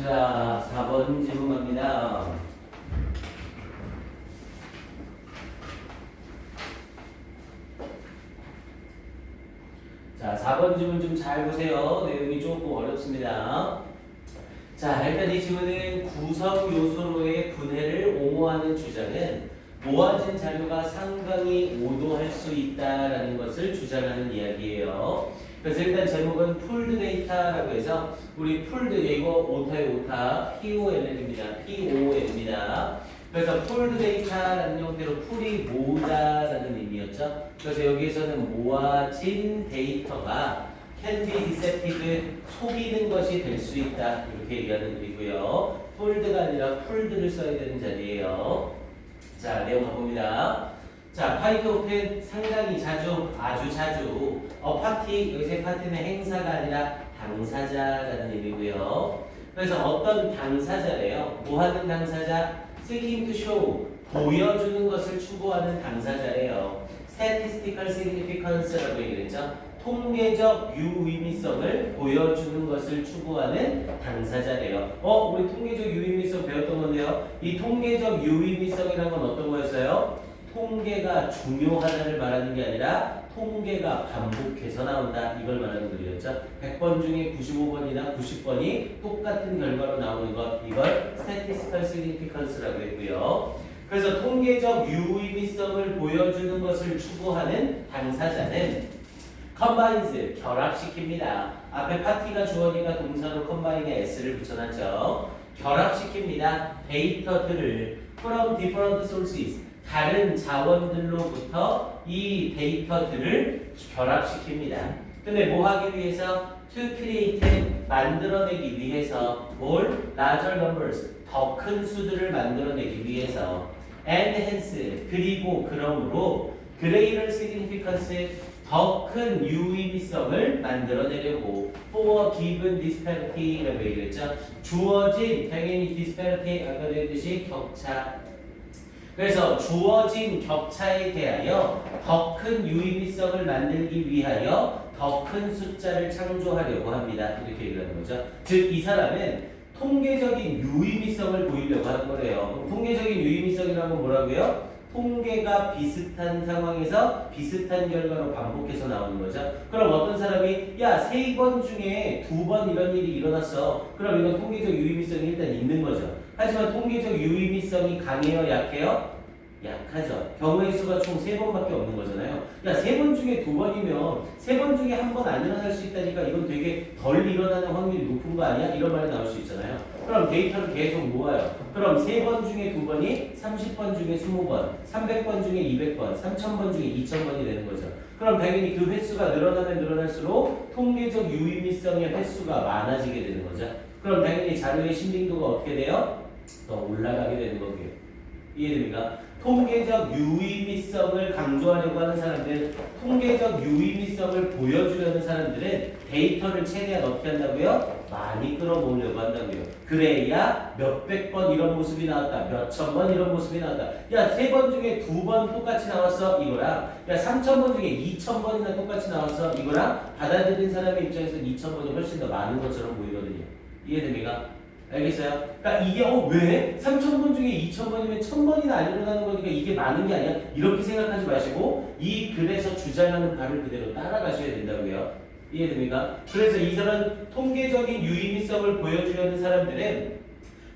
자, 4번 질문 갑니다. 자, 4번 질문 좀 잘 보세요. 내용이 조금 어렵습니다. 자, 일단 이 질문은 구성 요소로의 분해를 옹호하는 주장은 모아진 자료가 상당히 오도할 수 있다라는 것을 주장하는 이야기예요. 그래서 일단 제목은 풀드 데이터라고 해서 우리 풀드 이거 오타의 오타 POL입니다. POL입니다. 그래서 풀드 데이터라는 형태로 풀이 모으다라는 의미였죠. 그래서 여기에서는 모아진 데이터가 can be decepted, 속이는 것이 될 수 있다 이렇게 얘기하는 의미고요. 폴드가 아니라 풀드를 써야 되는 자리예요. 자, 내용 가봅니다. 자, 파이트 오픈 상당히 자주, 아주 자주. 파티, 여기서의 파티는 행사가 아니라 당사자라는 의미고요. 그래서 어떤 당사자래요? 뭐 하는 당사자? seeking to show, 보여주는 것을 추구하는 당사자래요. statistical significance라고 얘기를 했죠. 통계적 유의미성을 보여주는 것을 추구하는 당사자래요. 우리 통계적 유의미성 배웠던 건데요. 이 통계적 유의미성이라는 건 어떤 거였어요? 통계가 중요하다를 말하는 게 아니라 통계가 반복해서 나온다. 이걸 말하는 글이었죠. 100번 중에 95번이나 90번이 똑같은 결과로 나오는 것. 이걸 statistical significance라고 했고요. 그래서 통계적 유의미성을 보여주는 것을 추구하는 당사자는 combines, 결합시킵니다. 앞에 파티가 주어니까 동사로 combine에 s를 붙여놨죠. 결합시킵니다. 데이터들을 from different sources, 다른 자원들로부터 이 데이터들을 결합시킵니다. 근데 뭐 하기 위해서? to create, 만들어내기 위해서 뭘? larger numbers, 더 큰 수들을 만들어내기 위해서 and hence, 그리고 그러므로 greater significance, 더 큰 유의미성을 만들어내려고 for a given disparity라고 얘기를 했죠. 주어진 당연히 disparity 아까 얘기했듯이 격차. 그래서 주어진 격차에 대하여 더 큰 유의미성을 만들기 위하여 더 큰 숫자를 창조하려고 합니다. 이렇게 얘기하는 거죠. 즉 이 사람은 통계적인 유의미성을 보이려고 하는 거래요. 그럼 통계적인 유의미성이라는 건 뭐라고요? 통계가 비슷한 상황에서 비슷한 결과로 반복해서 나오는 거죠. 그럼 어떤 사람이 야, 3번 중에 2번 이런 일이 일어났어. 그럼 이건 통계적 유의미성이 일단 있는 거죠. 하지만 통계적 유의미성이 강해요? 약해요? 약하죠. 경우의 수가 총 3번밖에 없는 거잖아요. 야, 3번 중에 2번이면 3번 중에 1번 안 일어날 수 있다니까 이건 되게 덜 일어나는 확률이 높은 거 아니야? 이런 말이 나올 수 있잖아요. 그럼 데이터를 계속 모아요. 그럼 3번 중에 2번이 30번 중에 20번, 300번 중에 200번, 3000번 중에 2000번이 되는 거죠. 그럼 당연히 그 횟수가 늘어나면 늘어날수록 통계적 유의미성의 횟수가 많아지게 되는 거죠. 그럼 당연히 자료의 신빙도가 어떻게 돼요? 더 올라가게 되는 거고요. 이해됩니까? 통계적 유의미성을 강조하려고 하는 사람들, 통계적 유의미성을 보여주려는 사람들은 데이터를 최대한 어떻게 한다고요? 많이 끌어모으려고 한다고요. 그래야 몇백 번 이런 모습이 나왔다, 몇천 번 이런 모습이 나왔다. 야, 3번 중에 2번 똑같이 나왔어, 이거랑 야, 3000번 중에 2000번이나 똑같이 나왔어, 이거랑 받아들인 사람의 입장에서 2000번이 훨씬 더 많은 것처럼 보이거든요. 이해됩니까? 알겠어요? 그러니까 이게 왜? 3000번 중에 2000번이면 1000번이나 안 일어나는 거니까 이게 많은 게 아니야? 이렇게 생각하지 마시고 이 글에서 주장하는 바를 그대로 따라가셔야 된다고요. 이해됩니까? 그래서 이 사람 통계적인 유의미성을 보여주려는 사람들은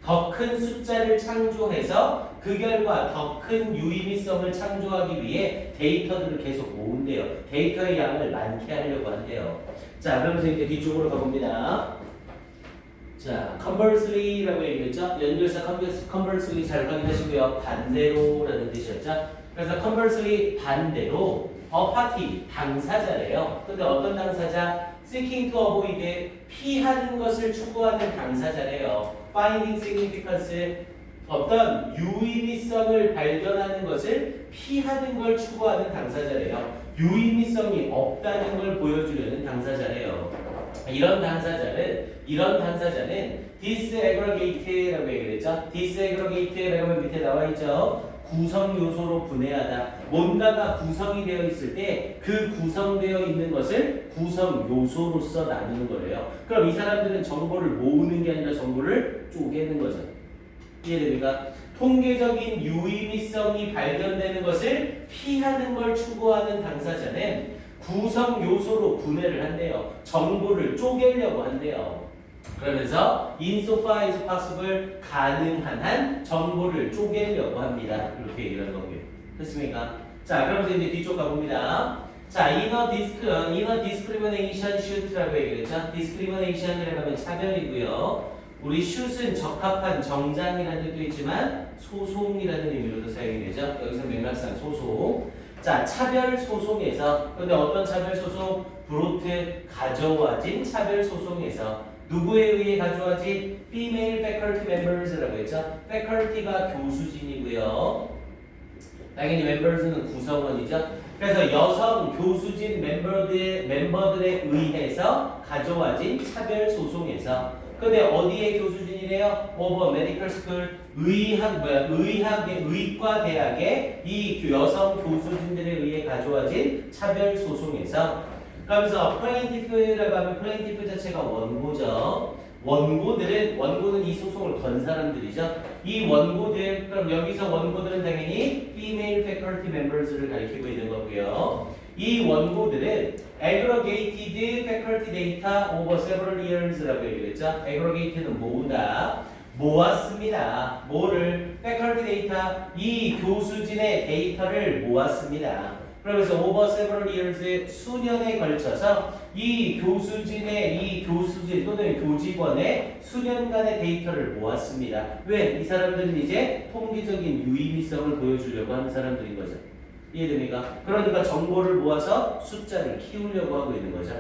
더 큰 숫자를 창조해서 그 결과 더 큰 유의미성을 창조하기 위해 데이터들을 계속 모은대요. 데이터의 양을 많게 하려고 한대요. 자, 그러면서 이제 뒤쪽으로 가봅니다. 자, conversely라고 얘기했죠. 연결사 conversely 잘 확인하시고요. 반대로라는 뜻이었죠. 그래서 conversely 반대로 a party 당사자래요. 근데 어떤 당사자? seeking to avoid 피하는 것을 추구하는 당사자래요. finding significance 어떤 유의미성을 발견하는 것을 피하는 걸 추구하는 당사자래요. 유의미성이 없다는 걸 보여주려는 당사자래요. 이런 당사자는 disaggregate라고 얘기를 했죠. disaggregate라고 하면 밑에 나와 있죠. 구성 요소로 분해하다. 뭔가가 구성이 되어 있을 때 그 구성되어 있는 것을 구성 요소로서 나누는 거예요. 그럼 이 사람들은 정보를 모으는 게 아니라 정보를 쪼개는 거죠. 이해됩니까? 통계적인 유의미성이 발견되는 것을 피하는 걸 추구하는 당사자는 구성 요소로 분해를 한대요. 정보를 쪼개려고 한대요. 그러면서 insofar as possible 가능한 한 정보를 쪼개려고 합니다. 이렇게 얘기를 한 거고요. 됐습니까? 자, 그러면서 이제 뒤쪽 가봅니다. 자, inner discrimination should라고 얘기했죠. discrimination이라고 하면 차별이고요. 우리 shoot은 적합한 정장이라는 뜻도 있지만 소송이라는 의미로도 사용이 되죠. 여기서 맥락상 소송. 자, 차별 소송에서 근데 어떤 차별 소송? 브로트 가져와진 차별 소송에서 누구에 의해 가져와진? female faculty members라고 했죠. faculty가 교수진이고요. 당연히 members는 구성원이죠. 그래서 여성 교수진 멤버들에 의해서 가져와진 차별 소송에서 근데 어디에 교수진이래요? 오버 메디컬 스쿨 의과 대학의 이 여성 교수진들에 의해 가져와진 차별 소송에서 그러면서 플레인티프라고 하면 플레인티프 자체가 원고죠. 원고는 이 소송을 건 사람들이죠. 이 원고들 그럼 여기서 원고들은 당연히 female faculty members를 가리키고 있는 거고요. 이 원고들은 aggregated faculty data over several years라고 얘기했죠. aggregate는 모으다. 모았습니다. 뭐를? faculty data 이 교수진의 데이터를 모았습니다. 그러면서 over several years의 수년에 걸쳐서 이 교수진의 이 교수진 또는 교직원의 수년간의 데이터를 모았습니다. 왜? 이 사람들은 이제 통계적인 유의미성을 보여주려고 하는 사람들인 거죠. 이해됩니까? 그러니까 정보를 모아서 숫자를 키우려고 하고 있는 거죠.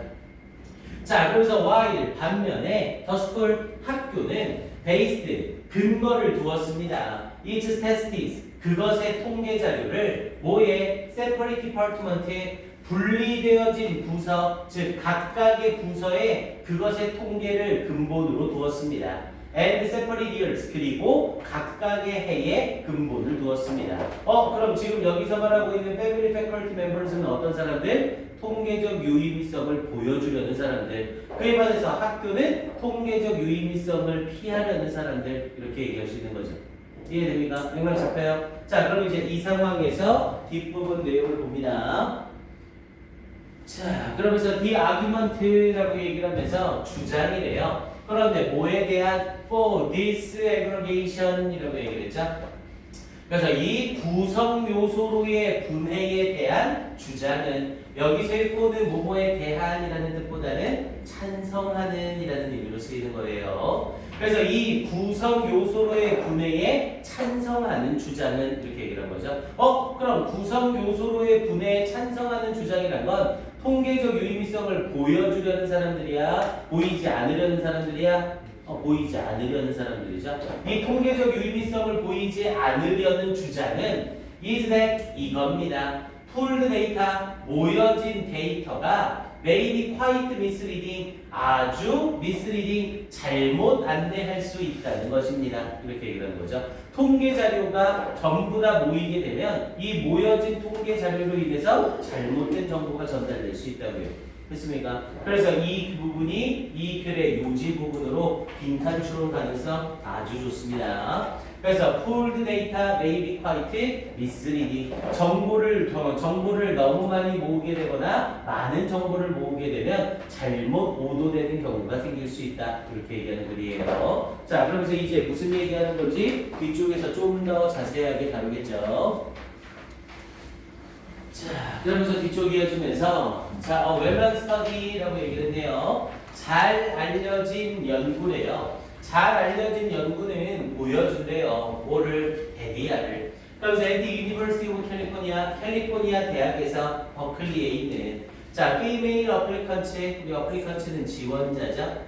자, 그래서 while 반면에 the school 학교는 based 근거를 두었습니다. its statistics 그것의 통계 자료를 뭐에 separate department에 분리되어진 부서 즉 각각의 부서에 그것의 통계를 근본으로 두었습니다. and separate years 그리고 각각의 해에 근본을 두었습니다. 그럼 지금 여기서 말하고 있는 family faculty members는 어떤 사람들? 통계적 유의미성을 보여주려는 사람들. 그에 반해서 학교는 통계적 유의미성을 피하려는 사람들 이렇게 얘기할 수 있는 거죠. 이해됩니까? 맥락 잡혀요? 자, 그럼 이제 이 상황에서 뒷부분 내용을 봅니다. 자, 그러면서 the argument라고 얘기를 하면서 주장이래요. 그런데 뭐에 대한 for this aggregation이라고 얘기를 했죠. 그래서 이 구성 요소로의 분해에 대한 주장은 여기서의 for는 뭐뭐에 대한이라는 뜻보다는 찬성하는 이라는 의미로 쓰이는 거예요. 그래서 이 구성 요소로의 분해에 찬성하는 주장은 이렇게 얘기를 한 거죠. 그럼 구성 요소로의 분해에 찬성하는 주장이란 건 통계적 유의미성을 보여주려는 사람들이야? 보이지 않으려는 사람들이야? 보이지 않으려는 사람들이죠. 이 통계적 유의미성을 보이지 않으려는 주장은 is that 이겁니다. pooled data, 모여진 데이터가 may be quite misleading, 아주 misleading, 잘못 안내할 수 있다는 것입니다. 이렇게 얘기하는 거죠. 통계 자료가 전부 다 모이게 되면 이 모여진 통계 자료로 인해서 잘못된 정보가 전달될 수 있다고요. 됐습니까? 그래서 이 부분이 이 글의 요지 부분으로 빈칸 추론 가능성 아주 좋습니다. 그래서 pooled data may be quite misleading. 정보를 너무 많이 모으게 되거나 많은 정보를 모으게 되면 잘못 오도되는 경우가 생길 수 있다. 이렇게 얘기하는 글이에요. 자, 그러면서 이제 무슨 얘기하는 건지 뒤쪽에서 좀 더 자세하게 다루겠죠. 자, 그러면서 뒤쪽 이어지면서 자, well-known study라고 얘기를 했네요. 잘 알려진 연구래요. 잘 알려진 연구는 보여준대요. 뭐를? 데디아를. 그래서 at University of California, 캘리포니아 대학에서 버클리에 있는 자, female applicants, 우리 applicant는 지원자죠.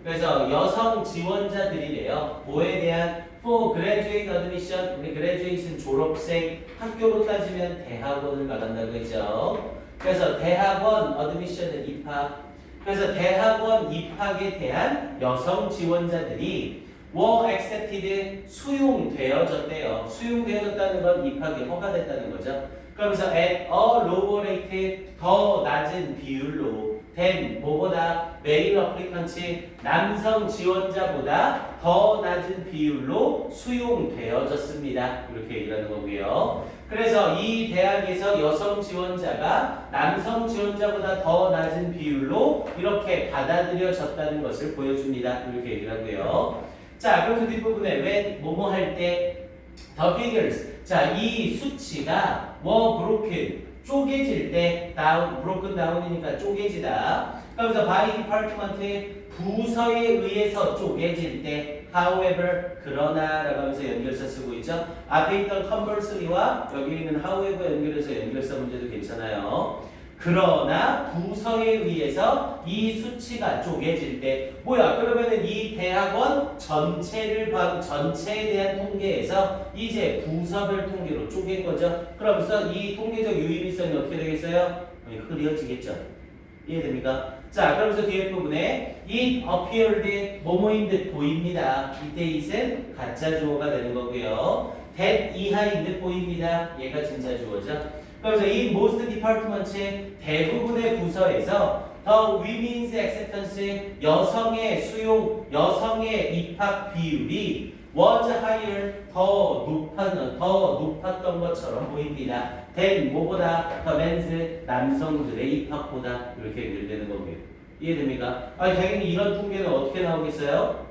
그래서 여성 지원자들이래요. 뭐에 대한 for graduate admission, 우리 graduate는 졸업생, 학교로 따지면 대학원을 말한다고 했죠. 그래서 대학원 admission은 입학. 그래서 대학원 입학에 대한 여성 지원자들이 were accepted 수용되어졌대요. 수용되어졌다는 건 입학이 허가됐다는 거죠. 그러면서 at a lower rate 더 낮은 비율로 than 뭐보다 male applicants 남성 지원자보다 더 낮은 비율로 수용되어졌습니다. 이렇게 얘기하는 거고요. 그래서 이 대학에서 여성 지원자가 남성 지원자보다 더 낮은 비율로 이렇게 받아들여졌다는 것을 보여줍니다. 이렇게 얘기를 하고요. 자, 그럼 그 뒷부분에 when 뭐뭐 할 때 the figures 자, 이 수치가 were broken 쪼개질 때 broken down이니까 쪼개지다. 그러면서 by department 부서에 의해서 쪼개질 때 however 그러나 라고 하면서 연결사 쓰고 있죠. 앞에 있던 conversely와 여기 있는 however 연결해서 연결사 문제도 괜찮아요. 그러나 부서에 의해서 이 수치가 쪼개질 때 뭐야? 그러면은 이 대학원 전체에 대한 통계에서 이제 부서별 통계로 쪼갠 거죠. 그러면서 이 통계적 유의미성이 어떻게 되겠어요? 흐려지겠죠. 이해됩니까? 자, 그러면서 뒤에 부분에 it appeared 뭐뭐인 듯 보입니다. 이때 it은 가짜 주어가 되는 거고요. that 이하인 듯 보입니다. 얘가 진짜 주어죠. 그래서 이 most department의 대부분의 부서에서 the women's acceptance 여성의 수용, 여성의 입학 비율이 was higher 더 높았던 것처럼 보입니다. than 뭐보다 the men's 남성들의 입학보다 이렇게 연결되는 거고요. 이해됩니까? 당연히 이런 통계는 어떻게 나오겠어요?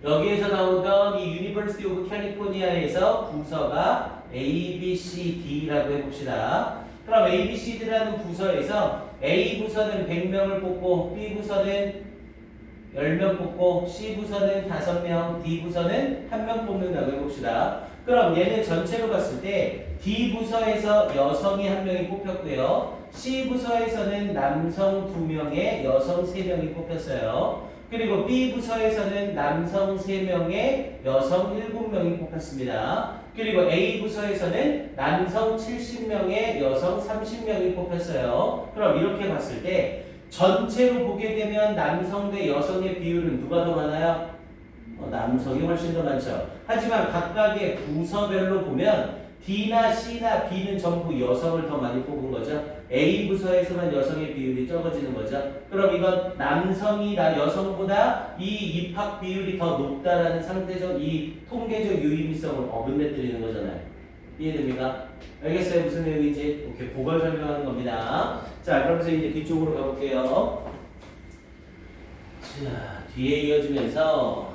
여기에서 나오던 이 University of California에서 부서가 A, B, C, D라고 해봅시다. 그럼 A, B, C, D라는 부서에서 A 부서는 100명을 뽑고 B 부서는 10명 뽑고 C 부서는 5명, D 부서는 1명 뽑는다고 해봅시다. 그럼 얘는 전체로 봤을 때 D 부서에서 여성이 1명이 뽑혔고요. C 부서에서는 남성 2명에 여성 3명이 뽑혔어요. 그리고 B 부서에서는 남성 3명에 여성 7명이 뽑혔습니다. 그리고 A 부서에서는 남성 70명에 여성 30명이 뽑혔어요. 그럼 이렇게 봤을 때 전체로 보게 되면 남성 대 여성의 비율은 누가 더 많아요? 남성이 훨씬 더 많죠. 하지만 각각의 부서별로 보면 D나 C나 B는 전부 여성을 더 많이 뽑은 거죠. A 부서에서만 여성의 비율이 적어지는 거죠. 그럼 이건 남성이 여성보다 이 입학 비율이 더 높다라는 상대적 이 통계적 유의미성을 어긋내뜨리는 거잖아요. 이해됩니까? 알겠어요? 무슨 내용인지? 오케이, 그걸 설명하는 겁니다. 자, 그러면서 이제 뒤쪽으로 가볼게요. 자, 뒤에 이어지면서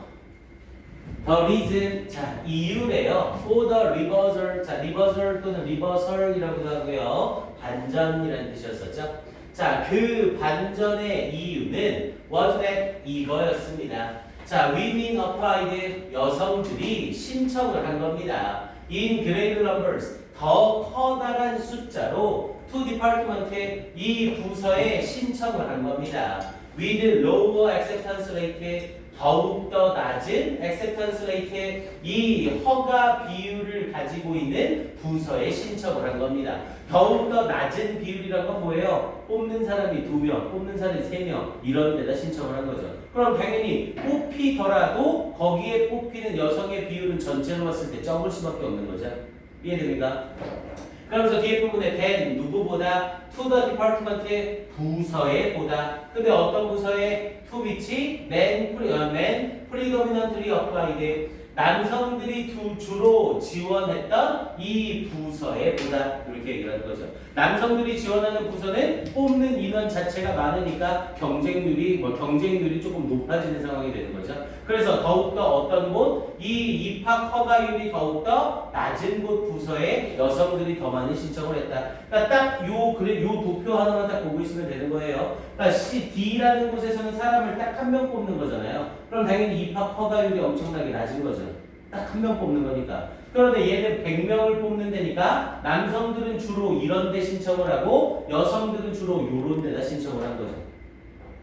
the reason, 자, 이유래요. for the reversal, 자, reversal 또는 reversal이라고도 하고요. 반전이라는 뜻이었었죠. 자, 그 반전의 이유는 was that 이거였습니다. 자, women applied, 여성들이 신청을 한 겁니다. in great numbers, 더 커다란 숫자로 to department에 이 부서에 신청을 한 겁니다. with lower acceptance rate, 더욱더 낮은 acceptance rate, 이 허가 비율을 가지고 있는 부서에 신청을 한 겁니다. 더욱더 낮은 비율이란 건 뭐예요? 뽑는 사람이 2명, 뽑는 사람이 3명 이런 데다 신청을 한 거죠. 그럼 당연히 뽑히더라도 거기에 뽑히는 여성의 비율은 전체로 봤을 때 적을 수밖에 없는 거죠. 이해됩니까? 그러면서 뒤에 부분에 than 누구보다 to the department의 부서에 보다. 근데 어떤 부서에 to which men predominantly applied 남성들이 주로 지원했던 이 부서에 보다 이렇게 얘기를 하는 거죠. 남성들이 지원하는 부서는 뽑는 인원 자체가 많으니까 경쟁률이 조금 높아지는 상황이 되는 거죠. 그래서 더욱더 어떤 곳, 이 입학 허가율이 더욱더 낮은 곳 부서에 여성들이 더 많이 신청을 했다. 그러니까 딱 요 도표 하나만 딱 보고 있으면 되는 거예요. 그러니까 D라는 곳에서는 사람을 딱 한 명 뽑는 거잖아요. 그럼 당연히 입학 허가율이 엄청나게 낮은 거죠. 딱 한 명 뽑는 거니까. 그런데 얘는 100명을 뽑는 데니까 남성들은 주로 이런 데 신청을 하고 여성들은 주로 요런 데다 신청을 한 거죠.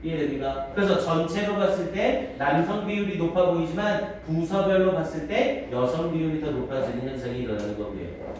이해됩니까? 그래서 전체로 봤을 때 남성 비율이 높아 보이지만 부서별로 봤을 때 여성 비율이 더 높아지는 현상이 일어나는 거고요.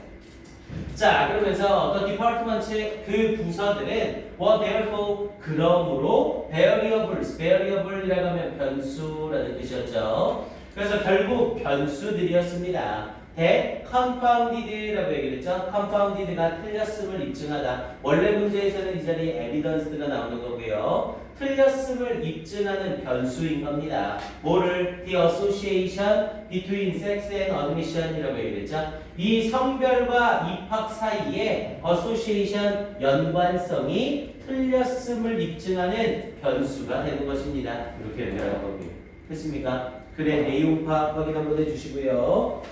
자, 그러면서 the department의 그 부서들은 were therefore 그러므로 variable이라고 하면 변수라는 뜻이었죠. 그래서 결국 변수들이었습니다. that confounded라고 얘기했죠. confounded가 틀렸음을 입증하다. 원래 문제에서는 이 자리에 evidence가 나오는 거고요. 틀렸음을 입증하는 변수인 겁니다. 뭐를 the association between sex and admission이라고 얘기했죠. 이 성별과 입학 사이에 association 연관성이 틀렸음을 입증하는 변수가 되는 것입니다. 이렇게 연결한 거고요. 됐습니까? 그래 내용 파악 확인 한번 해주시고요.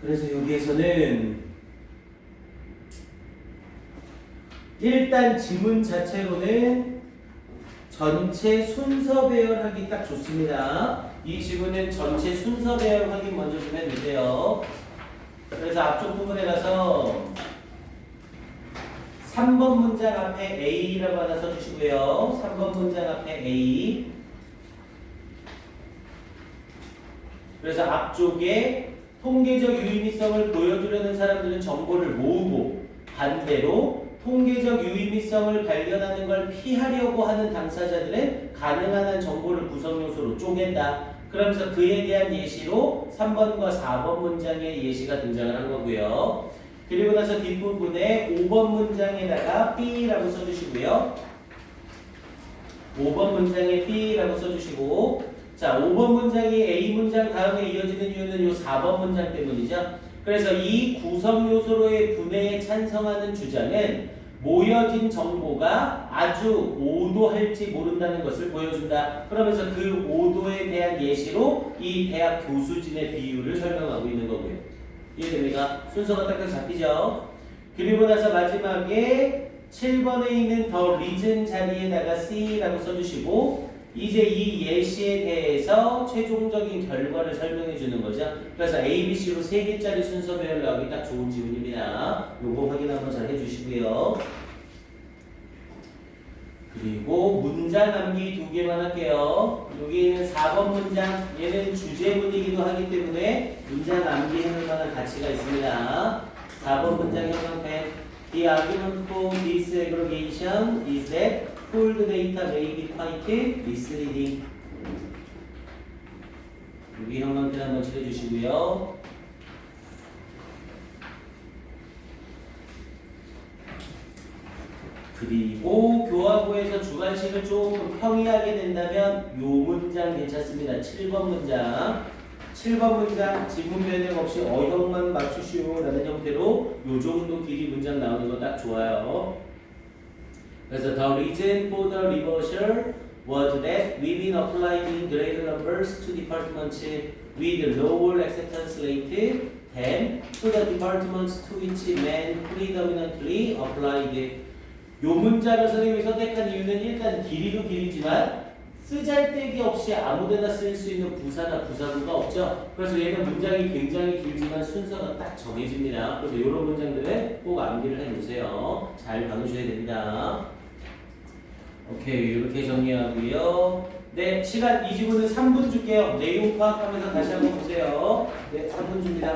그래서 여기에서는 일단 지문 자체로는 전체 순서 배열하기 딱 좋습니다. 이 지문은 전체 순서 배열 확인 먼저 좀 해주세요. 그래서 앞쪽 부분에 가서 3번 문장 앞에 A라고 하나 써주시고요. 3번 문장 앞에 A. 그래서 앞쪽에 통계적 유의미성을 보여주려는 사람들은 정보를 모으고 반대로 통계적 유의미성을 발견하는 걸 피하려고 하는 당사자들은 가능한 한 정보를 구성 요소로 쪼갠다. 그러면서 그에 대한 예시로 3번과 4번 문장의 예시가 등장을 한 거고요. 그리고 나서 뒷부분에 5번 문장에다가 B라고 써주시고요. 5번 문장에 B라고 써주시고 자, 5번 문장이 A 문장 다음에 이어지는 이유는 요 4번 문장 때문이죠. 그래서 이 구성 요소로의 분해에 찬성하는 주장은 모여진 정보가 아주 오도할지 모른다는 것을 보여준다. 그러면서 그 오도에 대한 예시로 이 대학 교수진의 비율을 설명하고 있는 거고요. 이해됩니까? 순서가 딱딱 잡히죠? 그리고 나서 마지막에 7번에 있는 더 리즌 자리에다가 C라고 써주시고 이제 이 예시에 대해서 최종적인 결과를 설명해 주는 거죠. 그래서 A, B, C로 3개짜리 순서 배열 나오기 딱 좋은 지문입니다. 요거 확인 한번 잘 해주시고요. 그리고 문장 암기 2개만 할게요. 여기는 4번 문장, 얘는 주제문이기도 하기 때문에 문장 암기해놓을 만한 가치가 있습니다. 4번 문장 형광펜. The argument for this aggregation is that pooled data may be quite misleading. 여기 형광펜 한번 칠해주시고요. 그리고 교과고에서 주관식을 조금 평이하게 된다면 요 문장 괜찮습니다. 7번 문장. 7번 문장 지문 변형 없이 어형만 맞추시오라는 형태로 요 정도 길이 문장 나오는 거 딱 좋아요. 그래서 the reason for the reversal was that women applied in greater numbers to departments with lower acceptance rate than to the departments to which men predominantly applied. 요 문장을 선생님이 선택한 이유는 일단 길이도 길이지만 쓰잘데기 없이 아무데나 쓸 수 있는 부사나 부사구가 없죠. 그래서 얘는 문장이 굉장히 길지만 순서가 딱 정해집니다. 그래서 이런 문장들은 꼭 암기를 해놓으세요. 잘 봐놓으셔야 됩니다. 오케이, 이렇게 정리하고요. 네, 시간 이 지문은 3분 줄게요. 내용 파악하면서 다시 한번 보세요. 네, 3분 줍니다.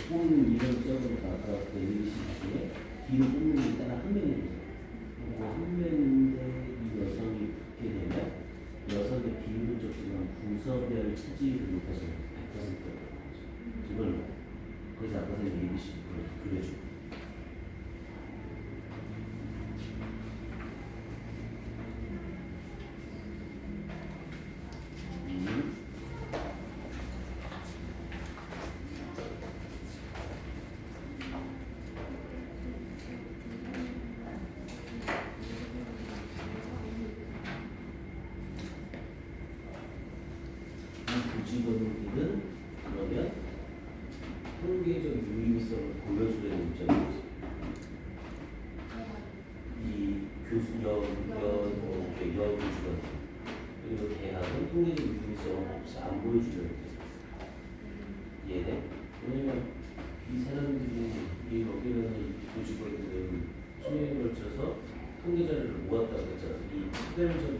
뽑는 이런 점을 아까 그 얘기하신 뒤로 뽑는 게 일단 한 명이죠. 한 명인데 이 여성이 붙게 되면 여성의 비율적으로 부서별 차지율을 높여서 100%로 이걸 그래서 아까 선생님 얘기하신 걸 그려주고 부직원들은 그러면 통계적 유의성을 보여주려는 입장이지. 이 교수 여부직원 그리고 대학은 통계적 유의성을 없어 안 보여주려는 이해돼? 왜냐면 이 사람들이 이 여기는 교직원들은 수년에 걸쳐서 통계 자료를 모았다고 했잖아. 이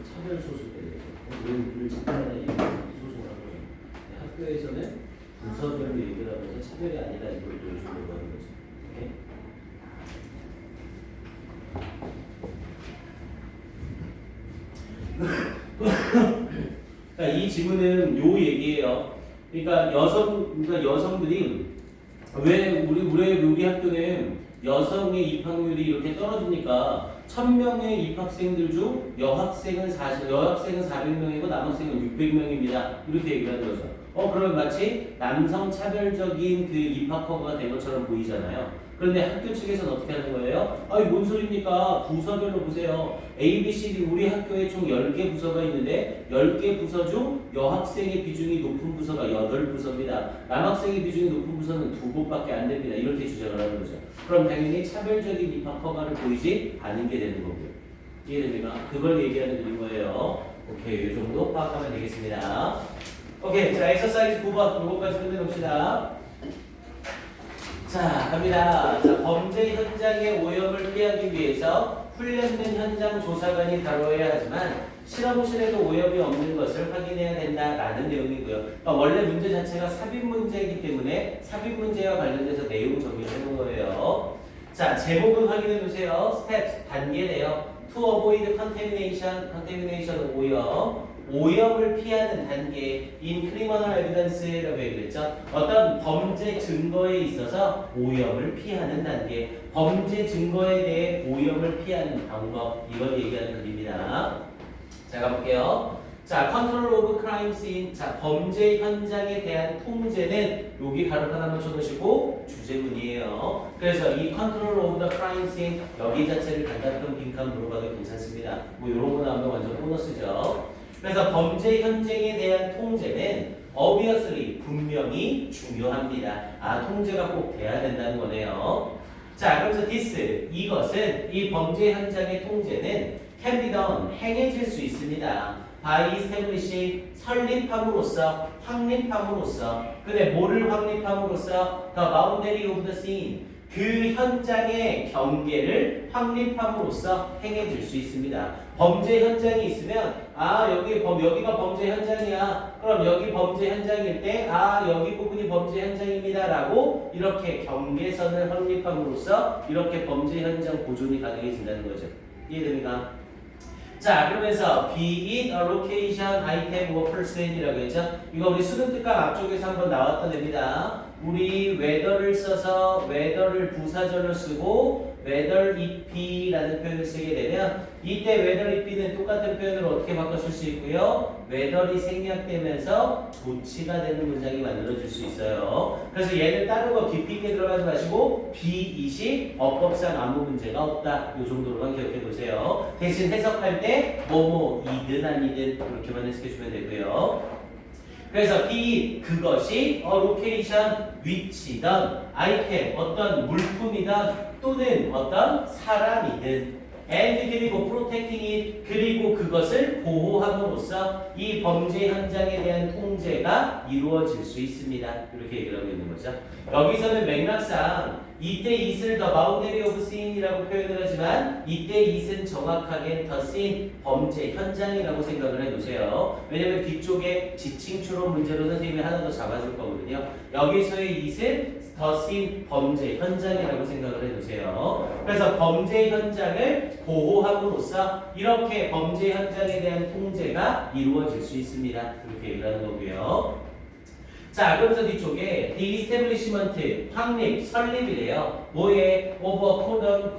차별 소속에 대해서 왜 우리를 차별하냐 이런 학교에서는 부서별로 얘기를 하면서 차별이 아니다 이걸 보여주려고 하는 거지. 오케이? 그러니까 이 지문은 요 얘기예요. 그러니까 여성들이 왜 우리 학교는 여성의 입학률이 이렇게 떨어지니까 1000명의 입학생들 중 여학생은 400명이고 남학생은 600명입니다. 이렇게 얘기를 하는 거죠. 그러면 마치 남성 차별적인 그 입학 허가가 된 것처럼 보이잖아요. 그런데 학교 측에서는 어떻게 하는 거예요? 아니 뭔 소리입니까? 부서별로 보세요. A, B, C, D 우리 학교에 총 10개 부서가 있는데 10개 부서 중 여학생의 비중이 높은 부서가 8부서입니다. 남학생의 비중이 높은 부서는 2곳밖에 안 됩니다. 이렇게 주장을 하는 거죠. 그럼 당연히 차별적인 입학 허가를 보이지 않은 게 되는 거고요. 이해됩니까? 그걸 얘기하는 그린 거예요. 오케이, 이 정도 파악하면 되겠습니다. 오케이, 자, 엑서사이즈 9번 요거까지 끝내봅시다. 자, 갑니다. 자, 범죄 현장의 오염을 피하기 위해서 훈련된 현장 조사관이 다뤄야 하지만 실험실에도 오염이 없는 것을 확인해야 된다라는 내용이고요. 그러니까 원래 문제 자체가 삽입 문제이기 때문에 삽입 문제와 관련돼서 내용 정리를 해놓은 거예요. 자, 제목은 확인해 보세요. 스텝 단계네요. To avoid contamination 오염을 피하는 단계 in criminal evidence라고 얘기했죠. 어떤 범죄 증거에 있어서 오염을 피하는 단계, 범죄 증거에 대해 오염을 피하는 방법, 이걸 얘기하는 글입니다. 자, 가볼게요. 자, control of crime scene. 자, 범죄 현장에 대한 통제는 여기 가로 하나만 쳐놓으시고 주제문이에요. 그래서 이 control of the crime scene 여기 자체를 간단한 빈칸 물어봐도 괜찮습니다. 뭐 이런 거 나오면 완전 보너스죠. 그래서 범죄 현장에 대한 통제는 obviously 분명히 중요합니다. 통제가 꼭 돼야 된다는 거네요. 자, 그래서 this 이것은 이 범죄 현장의 통제는 can be done 행해질 수 있습니다. by establishing 설립함으로써 확립함으로써 근데 뭐를 확립함으로써 the boundary of the scene 그 현장의 경계를 확립함으로써 행해질 수 있습니다. 범죄 현장이 있으면 여기가 범죄 현장이야. 그럼 여기 범죄 현장일 때 여기 부분이 범죄 현장입니다라고 이렇게 경계선을 확립함으로써 이렇게 범죄 현장 보존이 가능해진다는 거죠. 이해됩니까? 자, 그러면서 be it a location, item, or person이라고 했죠. 이거 우리 수능 특강 앞쪽에서 한번 나왔던 애입니다. 우리 whether를 써서 whether를 부사절로 쓰고 whether it be라는 표현을 쓰게 되면 이때 whether it be는 똑같은 표현을 어떻게 바꿔 쓸 수 있고요. whether이 생략되면서 도치가 되는 문장이 만들어질 수 있어요. 그래서 얘를 다른 거 깊이 있게 들어가지 마시고 be it이 어법상 아무 문제가 없다. 이 정도로만 기억해 두세요. 대신 해석할 때 뭐뭐이든 아니든 이렇게만 해석해 주면 되고요. 그래서 be 그것이 location 위치든 아이템 어떤 물품이든 또는 어떤 사람이든 and 그리고 protecting it 그리고 그것을 보호함으로써 이 범죄 현장에 대한 통제가 이루어질 수 있습니다. 이렇게 얘기를 하고 있는 거죠. 여기서는 맥락상 이때 it을 the boundary of scene이라고 표현을 하지만 이때 it은 정확하게 the scene 범죄 현장이라고 생각을 해두세요. 왜냐면 뒤쪽에 지칭 추론 문제로 선생님이 하나 더 잡아줄 거거든요. 여기서의 it은 the scene 범죄 현장이라고 생각을 해두세요. 그래서 범죄 현장을 보호함으로써 이렇게 범죄 현장에 대한 통제가 이루어질 수 있습니다. 이렇게 얘기를 하는 거고요. 자, 그러면서 뒤쪽에 the establishment 확립, 설립이래요. 뭐에? over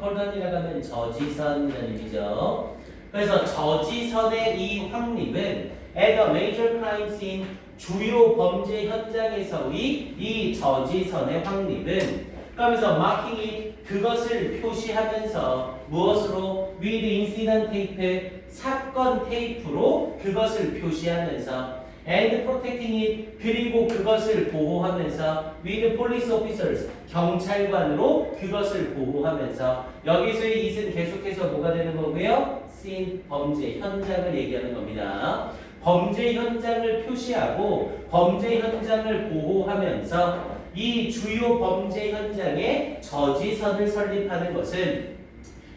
cordon이라고 하면 저지선이라는 의미죠. 그래서 저지선의 이 확립은 at a major crime scene 주요 범죄 현장에서의 이 저지선의 확립은 그러면서 marking it 그것을 표시하면서 무엇으로? with incident tape 사건 테이프로 그것을 표시하면서 and protecting it 그리고 그것을 보호하면서 with police officers 경찰관으로 그것을 보호하면서 여기서의 it은 계속해서 뭐가 되는 거고요? scene 범죄 현장을 얘기하는 겁니다. 범죄 현장을 표시하고 범죄 현장을 보호하면서 이 주요 범죄 현장에 저지선을 설립하는 것은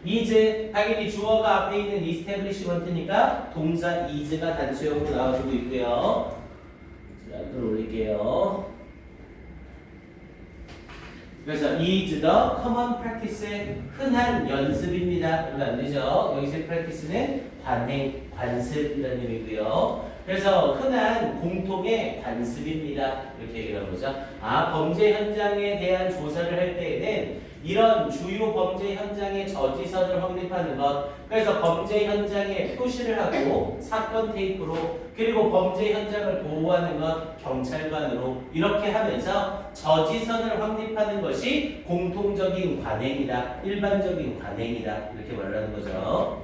is 당연히 주어가 앞에 있는 establishment니까 동사 is가 단수형으로 나와주고 있고요. 자, 들어올릴게요. 그래서 is the common practice의 흔한 연습입니다. 그러면 안 되죠. 여기서의 practice는 관행, 관습이라는 의미고요. 그래서 흔한 공통의 관습입니다. 이렇게 얘기를 하는 거죠. 아, 범죄 현장에 대한 조사를 할 때에는 이런 주요 범죄 현장의 저지선을 확립하는 것, 그래서 범죄 현장에 표시를 하고 사건 테이프로, 그리고 범죄 현장을 보호하는 것 경찰관으로 이렇게 하면서 저지선을 확립하는 것이 공통적인 관행이다, 일반적인 관행이다 이렇게 말하는 거죠.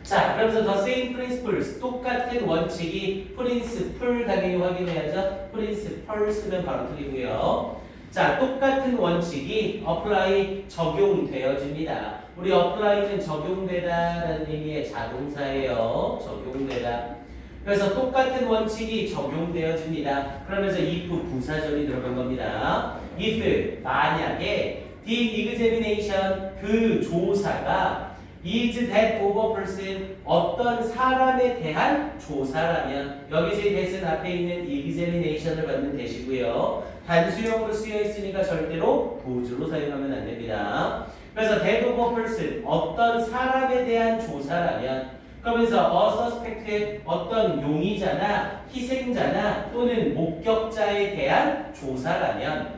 자, 그러면서 the same principles 똑같은 원칙이 principle 당연히 확인해야죠. principle 쓰면 바로 틀리고요. 자, 똑같은 원칙이 apply 적용되어집니다. 우리 apply는 적용되다라는 의미의 자동사예요. 적용되다. 그래서 똑같은 원칙이 적용되어집니다. 그러면서 if 부사절이 들어간 겁니다. if 만약에 the examination 그 조사가 is that of a person 어떤 사람에 대한 조사라면 여기서의 that은 앞에 있는 examination을 받는 that이고요. 단수형으로 쓰여 있으니까 절대로 도주로 사용하면 안 됩니다. 그래서 that of a person 어떤 사람에 대한 조사라면 그러면서 a suspect 어떤 용의자나 희생자나 또는 목격자에 대한 조사라면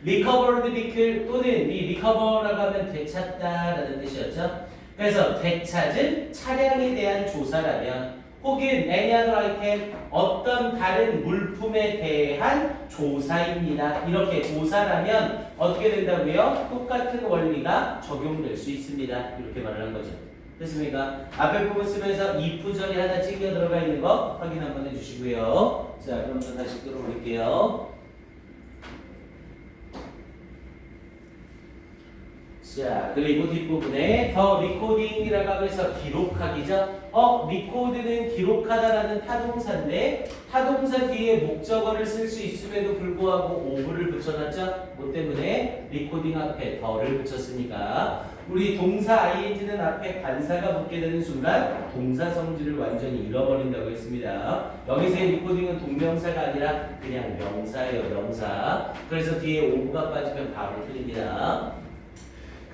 recovered vehicle 또는 이 recover라고 하면 되찾다라는 뜻이었죠. 그래서 되찾은 차량에 대한 조사라면 혹은 any other item 어떤 다른 물품에 대한 조사입니다. 이렇게 조사라면 어떻게 된다고요? 똑같은 원리가 적용될 수 있습니다. 이렇게 말을 한 거죠. 됐습니까? 앞에 부분 쓰면서 if절이 하나 찍혀 들어가 있는 거 확인 한번 해주시고요. 자, 그럼 저 다시 끌어올릴게요. 자, 그리고 뒷부분에 더 리코딩이라고 하면서 기록하기죠. 리코드는 기록하다라는 타동사인데 타동사 뒤에 목적어를 쓸 수 있음에도 불구하고 오브를 붙여놨죠. 뭐 때문에 리코딩 앞에 더를 붙였으니까 우리 동사 ing는 앞에 관사가 붙게 되는 순간 동사 성질을 완전히 잃어버린다고 했습니다. 여기서의 리코딩은 동명사가 아니라 그냥 명사예요. 명사. 그래서 뒤에 오브가 빠지면 바로 틀립니다.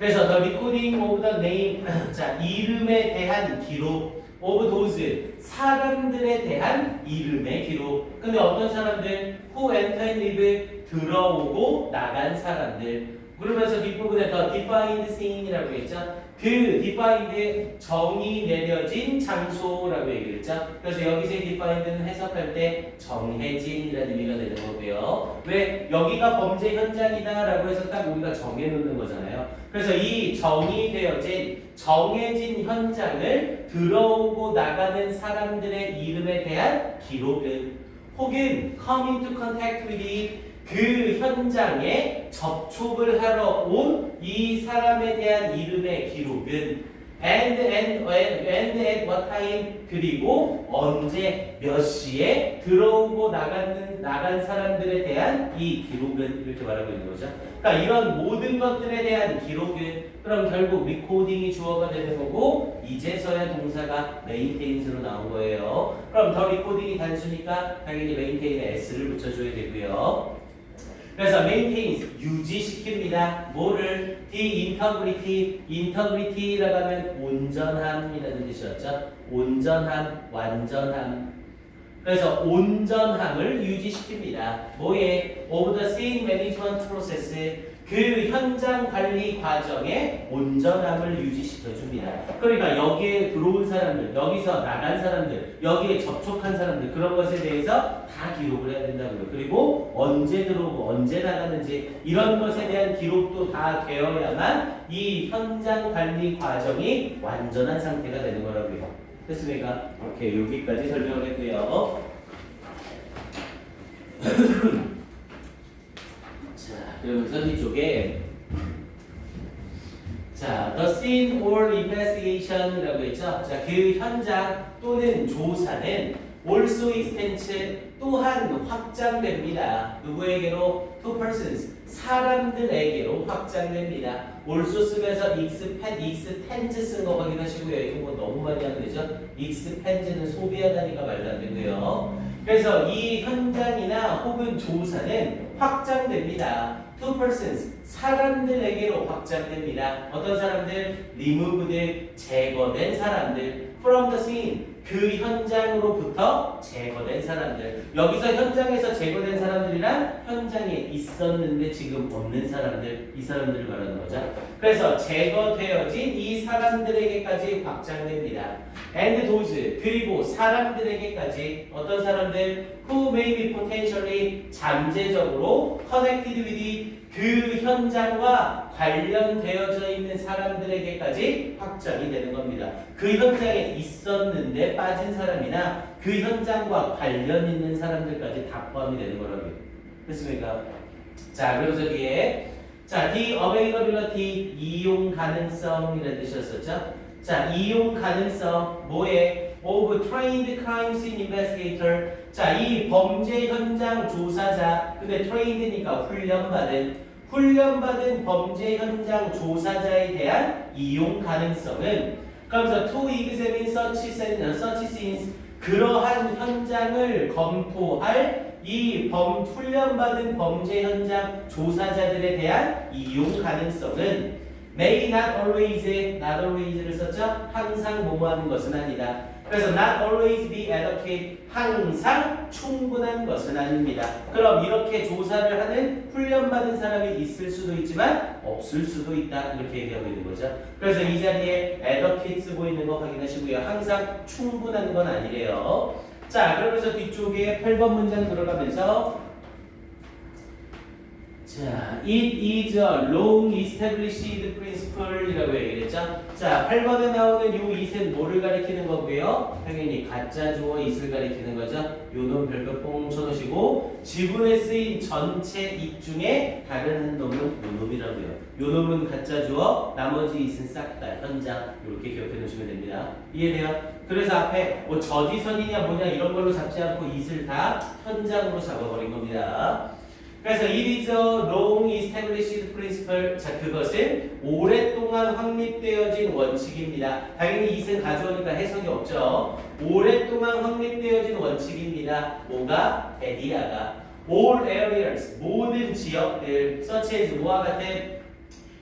그래서 the recording of the name 자, 이름에 대한 기록 of those 사람들에 대한 이름의 기록. 근데 어떤 사람들? who enter and leave 들어오고 나간 사람들. 그러면서 뒷부분에 the defined scene이라고 했죠. 그 defined 정의 내려진 장소라고 얘기했죠. 그래서 여기서의 defined는 해석할 때 정해진이라는 의미가 되는 거고요. 왜? 여기가 범죄 현장이다라고 해서 딱 우리가 정해놓는 거잖아요. 그래서 이 정의되어진 정해진 현장을 들어오고 나가는 사람들의 이름에 대한 기록은 혹은 come into contact with it 그 현장에 접촉을 하러 온 이 사람에 대한 이름의 기록은 and at what time 그리고 언제 몇 시에 들어오고 나간 사람들에 대한 이 기록은 이렇게 말하고 있는 거죠. 그러니까 이런 모든 것들에 대한 기록은 그럼 결국 리코딩이 주어가 되는 거고 이제서야 동사가 메인테인스로 나온 거예요. 그럼 더 리코딩이 단수니까 당연히 메인테인에 s를 붙여줘야 되고요. 그래서 maintains 유지시킵니다. 뭐를? the integrity라고 하면 온전함이라는 뜻이었죠. 온전함, 완전함. 그래서 온전함을 유지시킵니다. 뭐에? of the scene management process. 그 현장 관리 과정의 온전함을 유지시켜줍니다. 그러니까 여기에 들어온 사람들, 여기서 나간 사람들, 여기에 접촉한 사람들 그런 것에 대해서 다 기록을 해야 된다고요. 그리고 언제 들어오고 언제 나갔는지 이런 것에 대한 기록도 다 되어야만 이 현장 관리 과정이 완전한 상태가 되는 거라고요. 됐습니까? 이렇게 여기까지 설명을 했고요. 자, 그러면서 뒤쪽에 자, the scene or investigation이라고 했죠. 자, 그 현장 또는 조사는 also extends 또한 확장됩니다. 누구에게로? to persons 사람들에게로 확장됩니다. also 쓰면서 extends 쓴 거 확인하시고요. 이거 너무 많이 하면 되죠. expands는 소비하다니까 말도 안 되고요. 그래서 이 현장이나 혹은 조사는 확장됩니다. to persons 사람들에게로 확장됩니다. 어떤 사람들? removed 제거된 사람들. from the scene 그 현장으로부터 제거된 사람들. 여기서 현장에서 제거된 사람들이란 현장에 있었는데 지금 없는 사람들, 이 사람들을 말하는 거죠. 그래서 제거되어진 이 사람들에게까지 확장됩니다. and those 그리고 사람들에게까지 어떤 사람들? who may be potentially 잠재적으로 connected with 그 현장과 관련되어져 있는 사람들에게까지 확장이 되는 겁니다. 그 현장에 있었는데 빠진 사람이나 그 현장과 관련 있는 사람들까지 다 포함이 되는 거라고요. 됐습니까? 자, 그래서 뒤에 자, the availability 이용 가능성이라는 뜻이었었죠. 자, 이용 가능성 뭐에? of trained crime scene investigator. 자, 이 범죄 현장 조사자. 근데 trained니까 훈련받은 범죄 현장 조사자에 대한 이용 가능성은 그러면서 to examine such scenes 그러한 현장을 검토할 이 훈련받은 범죄 현장 조사자들에 대한 이용 가능성은 may not always를 썼죠? 항상 뭐뭐하는 것은 아니다. 그래서 not always be adequate 항상 충분한 것은 아닙니다. 그럼 이렇게 조사를 하는 훈련받은 사람이 있을 수도 있지만 없을 수도 있다. 이렇게 얘기하고 있는 거죠. 그래서 이 자리에 adequate 쓰고 있는 거 확인하시고요. 항상 충분한 건 아니래요. 자, 그러면서 뒤쪽에 8번 문장 들어가면서 자, it is a long established principle 이라고 얘기했죠. 자, 8번에 나오는 요 it은 뭐를 가리키는 거고요? 당연히 가짜 주어 it을 가리키는 거죠. 요 놈 별표 뽕 쳐놓으시고 지문에 쓰인 전체 it 중에 다른 한 놈은 요 놈이라고요. 요 놈은 가짜 주어, 나머지 it은 싹 다 현장 이렇게 기억해 놓으시면 됩니다. 이해돼요? 그래서 앞에 뭐 저지선이냐 뭐냐 이런 걸로 잡지 않고 it을 다 현장으로 잡아버린 겁니다. 그래서 it is a long established principle. 자, 그것은 오랫동안 확립되어진 원칙입니다. 당연히 it은 가져오니까 해석이 없죠. 오랫동안 확립되어진 원칙입니다. 뭐가? 데디아가 all areas 모든 지역들 such as 뭐와 같은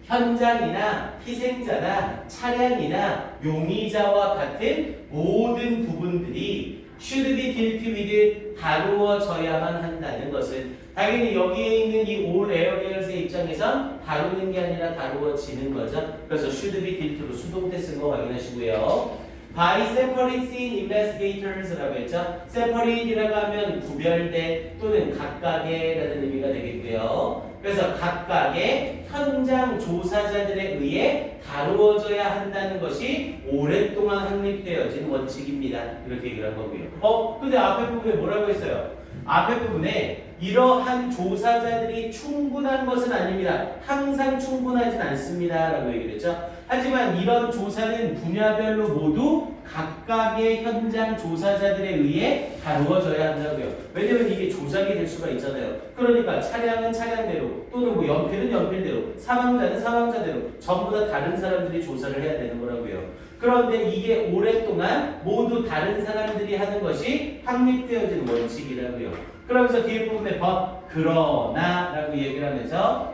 현장이나 희생자나 차량이나 용의자와 같은 모든 부분들이 should be dealt with 다루어져야만 한다는 것은 당연히 여기에 있는 이 all areas의 입장에선 다루는 게 아니라 다루어지는 거죠. 그래서 should be dealt로 수동태 쓴 거 확인하시고요. by separate scene investigators라고 했죠. separate이라고 하면 구별된 또는 각각의라는 의미가 되겠고요. 그래서 각각의 현장 조사자들에 의해 다루어져야 한다는 것이 오랫동안 확립되어진 원칙입니다. 이렇게 얘기를 한 거고요. 근데 앞에 부분에 뭐라고 했어요? 앞에 부분에 이러한 조사자들이 충분한 것은 아닙니다. 항상 충분하진 않습니다. 라고 얘기를 했죠. 하지만 이런 조사는 분야별로 모두 각각의 현장 조사자들에 의해 다루어져야 한다고요. 왜냐면 이게 조작이 될 수가 있잖아요. 그러니까 차량은 차량대로 또는 뭐 연필은 연필대로 사망자는 사망자대로 전부 다 다른 사람들이 조사를 해야 되는 거라고요. 그런데 이게 오랫동안 모두 다른 사람들이 하는 것이 확립되어진 원칙이라고요. 그러면서 뒤에 부분에 그러나 라고 얘기를 하면서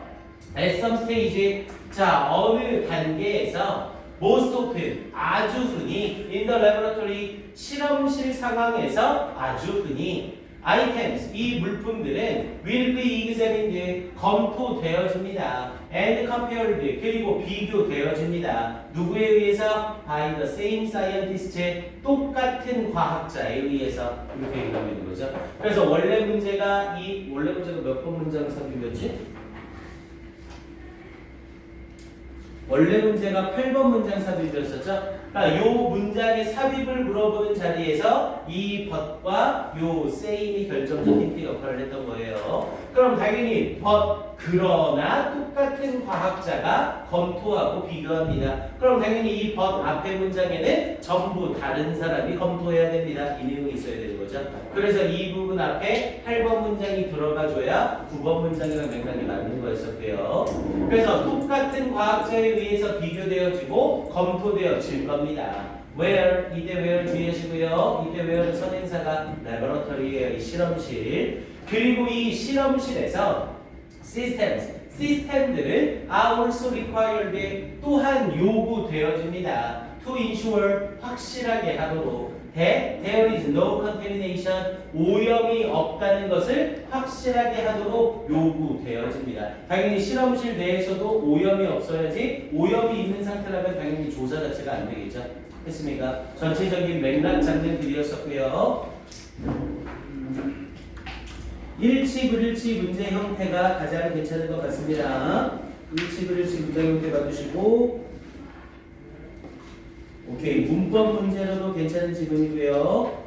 at some stage 자 어느 단계에서 most often 아주 흔히 in the laboratory 실험실 상황에서 아주 흔히 items 이 물품들은 will be examined 검토되어집니다. and compared 그리고 비교되어집니다. 누구에 의해서? by the same scientist 똑같은 과학자에 의해서 이렇게 얘기하고 있는 거죠. 그래서 원래 문제가 몇 번 문장 삽입이었지? 원래 문제가 8번 문장 삽입이었었죠? 그러니까 요 문장의 삽입을 물어보는 자리에서 이 but과 요 say이 결정적 힌트 역할을 했던 거예요. 그럼 당연히 but 그러나 똑같은 과학자가 검토하고 비교합니다. 그럼 당연히 이 but 앞에 문장에는 전부 다른 사람이 검토해야 됩니다. 이 내용이 있어야 되는 거죠. 그래서 이 부분 앞에 8번 문장이 들어가줘야 9번 문장이랑 맥락이 맞는 거였었고요. 그래서 똑같은 과학자에 의해서 비교되어지고 검토되어질 겁니다. where 이때 where 주의하시고요. 이때 where는 선행사가 laboratory예요. 이 실험실. 그리고 이 실험실에서 시스템들은 are also required 또한 요구되어집니다. to ensure 확실하게 하도록 there is no contamination 오염이 없다는 것을 확실하게 하도록 요구되어집니다. 당연히 실험실 내에서도 오염이 없어야지 오염이 있는 상태라면 당연히 조사 자체가 안 되겠죠. 했습니까? 전체적인 맥락 장면들이었었고요. 일치 불일치 문제 형태가 가장 괜찮은 것 같습니다. 일치 불일치 문제 형태 봐주시고 오케이 문법 문제로도 괜찮은 지문이고요.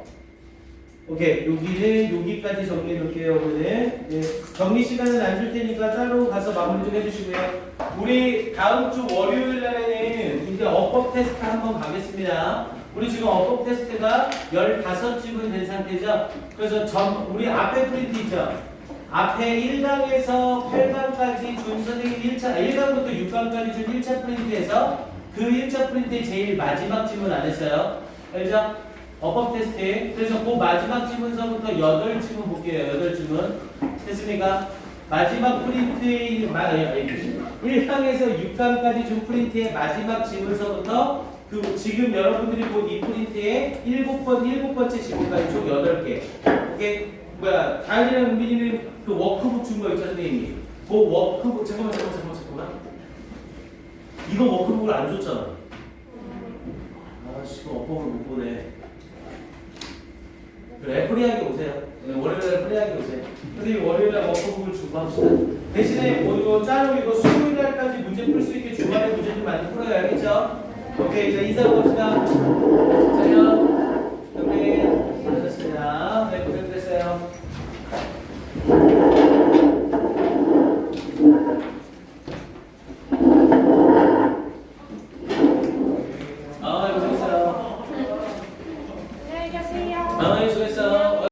오케이 여기는 여기까지 정리해 놓을게요. 오늘 네. 정리 시간은 안 줄 테니까 따로 가서 마무리 좀 해주시고요. 우리 다음 주 월요일 날에는 이제 어법 테스트 한번 가겠습니다. 우리 지금 어법 테스트가 15지문 된 상태죠. 그래서 우리 앞에 프린트 있죠. 앞에 1강에서 8강까지 준 선생님 1강부터 6강까지 준 1차 프린트에서 그 1차 프린트의 제일 마지막 지문 안 했어요. 알죠? 어법 테스트. 그래서 그 마지막 지문서부터 8지문 볼게요. 8지문. 됐습니까? 마지막 프린트의 1강에서 6강까지 준 프린트의 마지막 지문서부터 그 지금 여러분들이 본 이 프린트의 7번째 지문까지 총 8개. 오케이? 다현이랑 은빈이는 그 워크북 준 거 있죠, 선생님이. 그 워크북, 잠깐만. 이거 워크북을 안 줬잖아. 아씨, 그 워크북을 못 보네. 그래, 프리하게 오세요. 월요일날 프리하게 오세요. 선생님 월요일날 워크북을 주고 합시다. 대신에 이거 짜로 이거 수요일날까지 문제 풀 수 있게 주말에 문제 좀 많이 풀어야겠죠? 오케이, 자 인사하고 갑시다.